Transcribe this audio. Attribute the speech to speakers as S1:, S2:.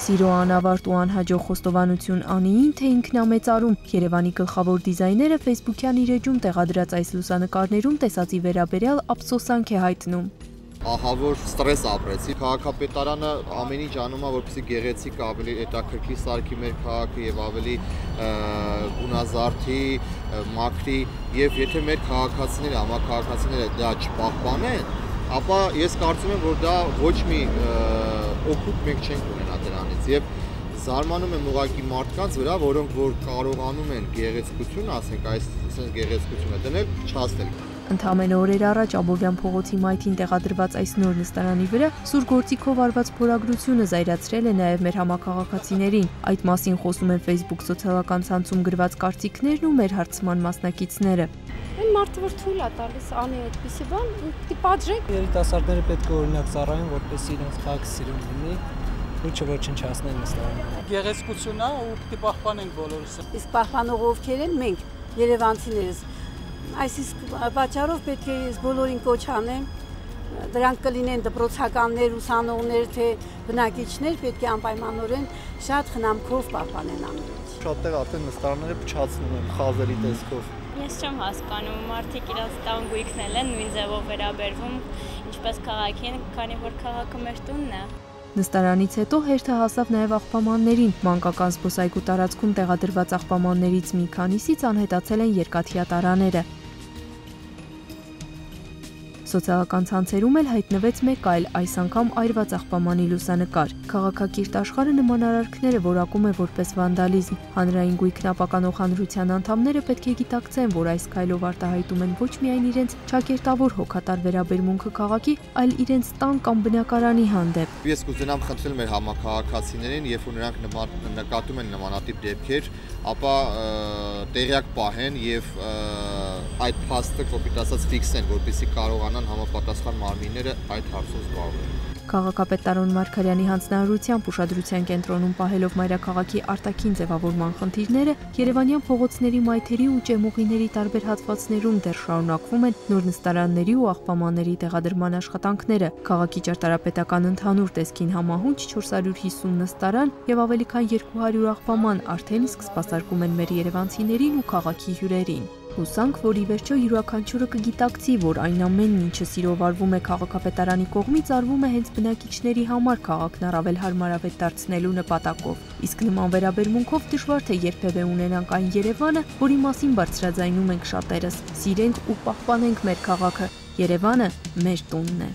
S1: Սիրո անավարտ ու անհաջող խոստովանություն Անիին, թե ինքնամեծարում։ Երևանի գլխավոր դիզայները Facebook-յան իր էջում տեղադրած այս լուսանկարներում տեսածի վերաբերյալ ափսոսանք է հայտնում։
S2: Ահա որ ստրես ապրեցի, քաղաքապետարանը ամեն ինչ անում է, որպեսզի գեղեցիկ ավելի հետաքրքիր սարքի մեր քաղաքը եւ ավելի գունազարդի, մաքրի, եւ եթե մեր քաղաքացիները, համակարգացիները դա չպահպանեն, ապա ես կարծում եմ, որ դա ոչ մի օգուտ մենք չենք ունենա դրանից եւ զարմանում եմ ուղղակի մարդկանց վրա, որոնք որ կարողանում են գեղեցկություն, ասենք այս գեղեցկությունը դնել, չհասնել։
S1: Ընդամենը օրեր առաջ Աբովյան փողոցի մայթին տեղադրված այս նոր նստարանի վրա սուր գործիքով արված փորագրությունը զայրացրել է նաև մեր համակարգացիներին։ Այդ մասին խոսում են Facebook սոցիալական ցանցում գրված կարծիքներն ու մեր հարցման մասնակիցները։
S3: Այն մարդը որ թույլ է տալիս անի այդպիսի բան, պիտի պատժենք։
S4: Երիտասարդները պետք է օրինակ ծառայեն, որպեսզի իրենց քաղաքը սիրուն լինի, ոչը ոչնչացնեն նստարանը։
S5: Գեղեցկությունն է ու պիտի պահպանենք բոլորս։
S3: Իսկ պահպանող ովքեր են մենք, երևանցիներս։ Այս իսկ պատճառով պետք է ես բոլորին կոչ անեմ, դրանք կլինեն դպրոցականներ, ուսանողներ, թե բնակիչներ, պետք է անպայմանորեն շատ խնամքով պահպանեն ամեն ինչ։
S4: Շատեր արդեն նստարանները փչացնում են խազերի տեսքով։
S6: Ես չեմ հասկանում, մարդիկ իրենց տան գույքն են նույն ձևով վերաբերվում, ինչպես քաղաքին, քանի որ քաղաքը մեր տունն է։
S1: Նստարանից հետո հերթը հասավ նաև աղբամաններին։ Մանկական զբոսայգու տարածքում տեղադրված աղբամաններից մի քանիսից անհետացել են երկաթյա տարաները։ Սոցիալական ցանցերում էլ հայտնվեց մեկ այլ, այս անգամ այրված աղբամանի լուսանկար։ Քաղաքակիրթ աշխարհը նման արարքները որակում է որպես վանդալիզմ։ Հանրային գույքն ապականող հանրության անդամները պետք է գիտակցեն, որ այս քայլով արտահայտում են ոչ միայն իրենց ճակերտավոր հոգատար վերաբերմունքը քաղաքի, այլ իրենց տան կամ բնակարանի հանդեպ։
S2: Ես կուզենամ խնդրել մեր համակարգացիներին, երբ որ նրանք նկատում են նմանատիպ դեպքեր, ապա տեղյակ պահեն եւ այդ փաստը կոպիտ ասած ֆիքսեն, որպեսզի կարողանան համապատասխան մարմինները այդ հարցով զբաղվել։
S1: Քաղաքապետ Տարոն Մարգարյանի հանձնարարությամբ ուշադրության կենտրոնում պահելով մայրաքաղաքի արտաքին ձևավորման խնդիրները, երևանյան փողոցների մայթերի ու ճեմուղիների տարբեր հատվածներում դեռ շարունակվում են նոր նստարանների ու աղբամանների տեղադրման աշխատանքները։ Քաղաքի ճարտարապետական ընդհանուր տեսքին համահունչ 450 նստարան եւ ավելի քան 200 աղբաման արդեն իսկ սպասարկում են մեր երևանցիներին ու քաղաքի հյուրերին։ Հուսանք, որ ի վերջո յուրաքանչյուրը կգիտակցի, որ այն ամենն, ինչը սիրով արվում է քաղաքապետարանի կողմից, արվում է հենց բնակիչների համար քաղաքն առավել հարմարավետ դարձնելու նպատակով։ Իսկ նման վերաբերմունքով դժվար թե երբևէ ունենանք այն Երևանը, որի մասին բարձրաձայնում ենք շատերս։ Սիրենք ու պահպանենք մեր քաղաքը։ Երևանը մեր տունն է։